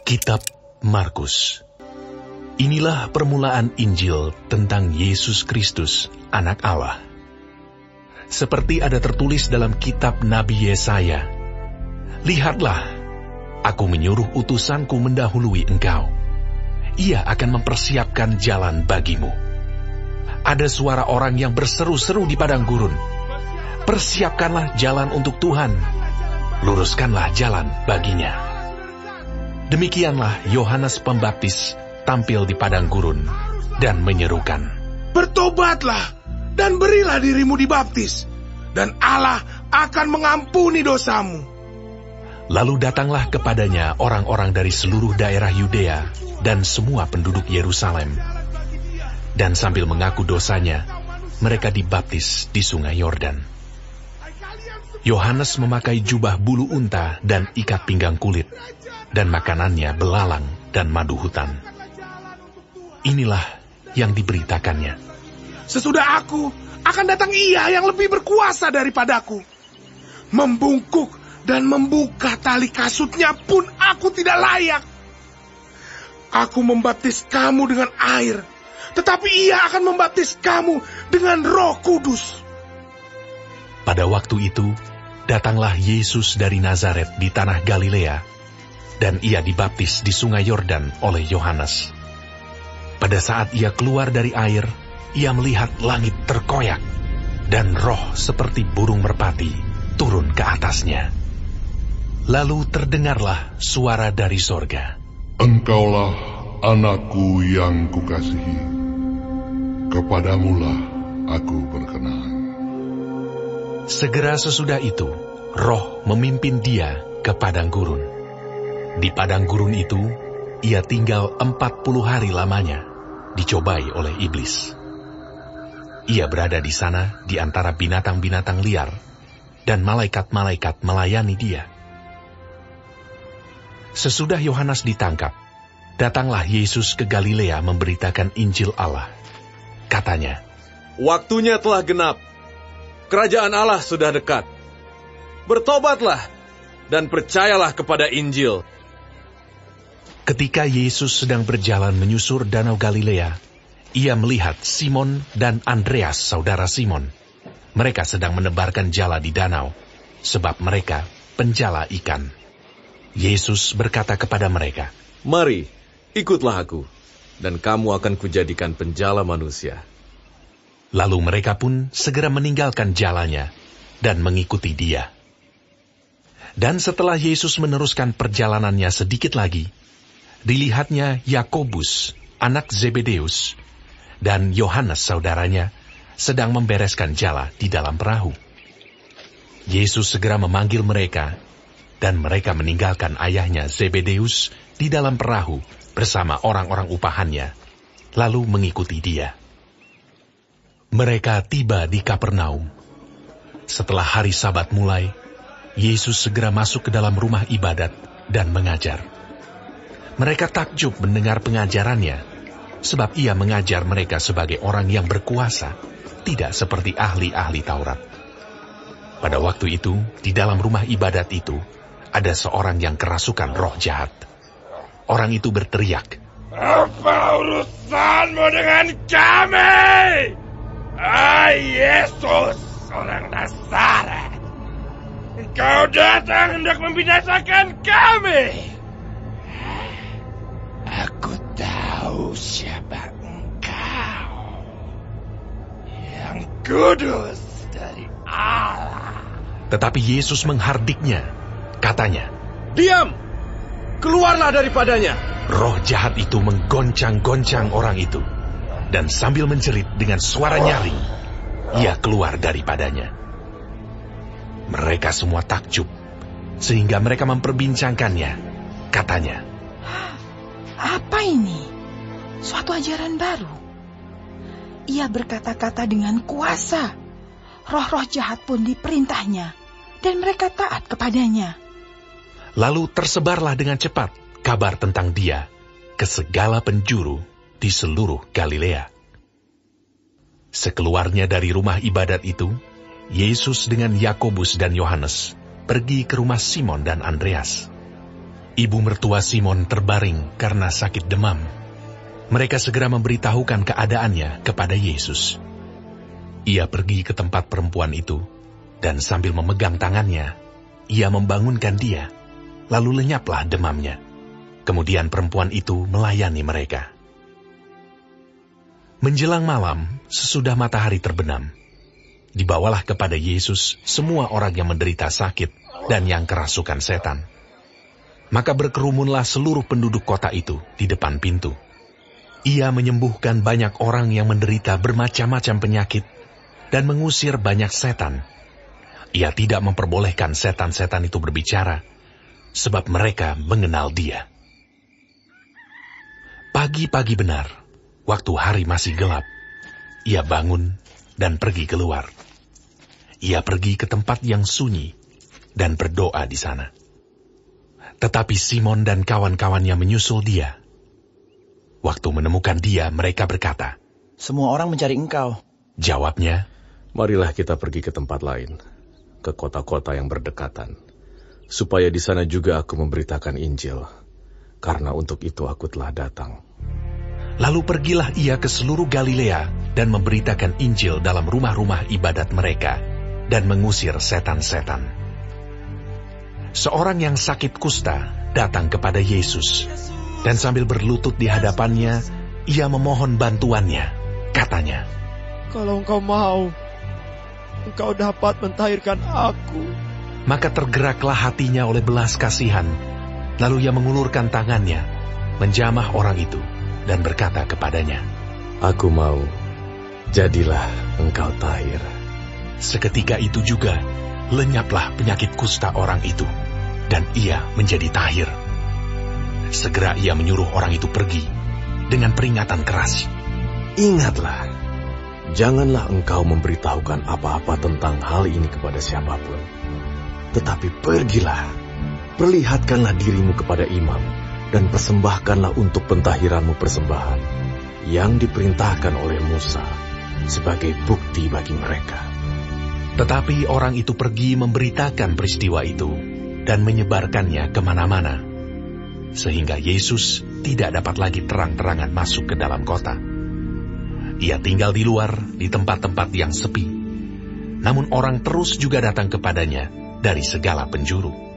Kitab Markus. Inilah permulaan Injil tentang Yesus Kristus, Anak Allah. Seperti ada tertulis dalam kitab Nabi Yesaya, "Lihatlah, aku menyuruh utusanku mendahului engkau. Ia akan mempersiapkan jalan bagimu." Ada suara orang yang berseru-seru di padang gurun, "Persiapkanlah jalan untuk Tuhan, luruskanlah jalan baginya." Demikianlah Yohanes Pembaptis tampil di padang gurun dan menyerukan, "Bertobatlah dan berilah dirimu dibaptis, dan Allah akan mengampuni dosamu." Lalu datanglah kepadanya orang-orang dari seluruh daerah Yudea dan semua penduduk Yerusalem. Dan sambil mengaku dosanya, mereka dibaptis di sungai Yordan. Yohanes memakai jubah bulu unta dan ikat pinggang kulit, dan makanannya belalang dan madu hutan. Inilah yang diberitakannya, "Sesudah aku, akan datang Ia yang lebih berkuasa daripadaku. Membungkuk dan membuka tali kasutnya pun aku tidak layak. Aku membaptis kamu dengan air, tetapi Ia akan membaptis kamu dengan Roh Kudus." Pada waktu itu, datanglah Yesus dari Nazaret di tanah Galilea, dan ia dibaptis di sungai Yordan oleh Yohanes. Pada saat ia keluar dari air, ia melihat langit terkoyak, dan roh seperti burung merpati turun ke atasnya. Lalu terdengarlah suara dari sorga, "Engkaulah anakku yang kukasihi, kepadamulah aku berkenan." Segera sesudah itu, roh memimpin dia ke padang gurun. Di padang gurun itu, ia tinggal 40 hari lamanya, dicobai oleh iblis. Ia berada di sana di antara binatang-binatang liar, dan malaikat-malaikat melayani dia. Sesudah Yohanes ditangkap, datanglah Yesus ke Galilea memberitakan Injil Allah. Katanya, "Waktunya telah genap, kerajaan Allah sudah dekat. Bertobatlah dan percayalah kepada Injil." Ketika Yesus sedang berjalan menyusur danau Galilea, ia melihat Simon dan Andreas, saudara Simon. Mereka sedang menebarkan jala di danau, sebab mereka penjala ikan. Yesus berkata kepada mereka, "Mari, ikutlah aku, dan kamu akan kujadikan penjala manusia." Lalu mereka pun segera meninggalkan jalannya dan mengikuti dia. Dan setelah Yesus meneruskan perjalanannya sedikit lagi, dilihatnya Yakobus, anak Zebedeus, dan Yohanes saudaranya sedang membereskan jala di dalam perahu. Yesus segera memanggil mereka, dan mereka meninggalkan ayahnya Zebedeus di dalam perahu bersama orang-orang upahannya, lalu mengikuti dia. Mereka tiba di Kapernaum. Setelah hari Sabat mulai, Yesus segera masuk ke dalam rumah ibadat dan mengajar. Mereka takjub mendengar pengajarannya, sebab ia mengajar mereka sebagai orang yang berkuasa, tidak seperti ahli-ahli Taurat. Pada waktu itu, di dalam rumah ibadat itu, ada seorang yang kerasukan roh jahat. Orang itu berteriak, "Apa urusanmu dengan kami, Yesus, orang Nazaret? Engkau datang hendak membinasakan kami. Aku tahu siapa engkau, yang kudus dari Allah." Tetapi Yesus menghardiknya, katanya, "Diam! Keluarlah daripadanya!" Roh jahat itu menggoncang-goncang orang itu, dan sambil menjerit dengan suara nyaring, ia keluar daripadanya. Mereka semua takjub, sehingga mereka memperbincangkannya. Katanya, "Apa ini? Suatu ajaran baru. Ia berkata-kata dengan kuasa. Roh-roh jahat pun diperintahnya, dan mereka taat kepadanya." Lalu tersebarlah dengan cepat kabar tentang dia ke segala penjuru di seluruh Galilea. Sekeluarnya dari rumah ibadat itu, Yesus dengan Yakobus dan Yohanes pergi ke rumah Simon dan Andreas. Ibu mertua Simon terbaring karena sakit demam. Mereka segera memberitahukan keadaannya kepada Yesus. Ia pergi ke tempat perempuan itu, dan sambil memegang tangannya, ia membangunkan dia, lalu lenyaplah demamnya. Kemudian perempuan itu melayani mereka. Menjelang malam, sesudah matahari terbenam, dibawalah kepada Yesus semua orang yang menderita sakit dan yang kerasukan setan. Maka berkerumunlah seluruh penduduk kota itu di depan pintu. Ia menyembuhkan banyak orang yang menderita bermacam-macam penyakit dan mengusir banyak setan. Ia tidak memperbolehkan setan-setan itu berbicara, sebab mereka mengenal dia. Pagi-pagi benar, waktu hari masih gelap, ia bangun dan pergi keluar. Ia pergi ke tempat yang sunyi dan berdoa di sana. Tetapi Simon dan kawan-kawannya menyusul dia. Waktu menemukan dia, mereka berkata, "Semua orang mencari engkau." Jawabnya, Marilah kita pergi ke tempat lain, ke kota-kota yang berdekatan, supaya di sana juga aku memberitakan Injil, karena untuk itu aku telah datang. Lalu pergilah ia ke seluruh Galilea dan memberitakan Injil dalam rumah-rumah ibadat mereka dan mengusir setan-setan. Seorang yang sakit kusta datang kepada Yesus, dan sambil berlutut di hadapannya, ia memohon bantuannya. Katanya, "Kalau engkau mau, engkau dapat mentahirkan aku." Maka tergeraklah hatinya oleh belas kasihan, lalu ia mengulurkan tangannya, menjamah orang itu, dan berkata kepadanya, Aku mau, jadilah engkau tahir. Seketika itu juga, lenyaplah penyakit kusta orang itu, dan ia menjadi tahir. Segera ia menyuruh orang itu pergi, dengan peringatan keras. Ingatlah, janganlah engkau memberitahukan apa-apa tentang hal ini kepada siapapun. Tetapi pergilah, perlihatkanlah dirimu kepada imam, dan persembahkanlah untuk pentahiranmu persembahan, yang diperintahkan oleh Musa, sebagai bukti bagi mereka. Tetapi orang itu pergi memberitakan peristiwa itu, dan menyebarkannya kemana-mana, sehingga Yesus tidak dapat lagi terang-terangan masuk ke dalam kota. Ia tinggal di luar, di tempat-tempat yang sepi. Namun orang terus juga datang kepadanya dari segala penjuru.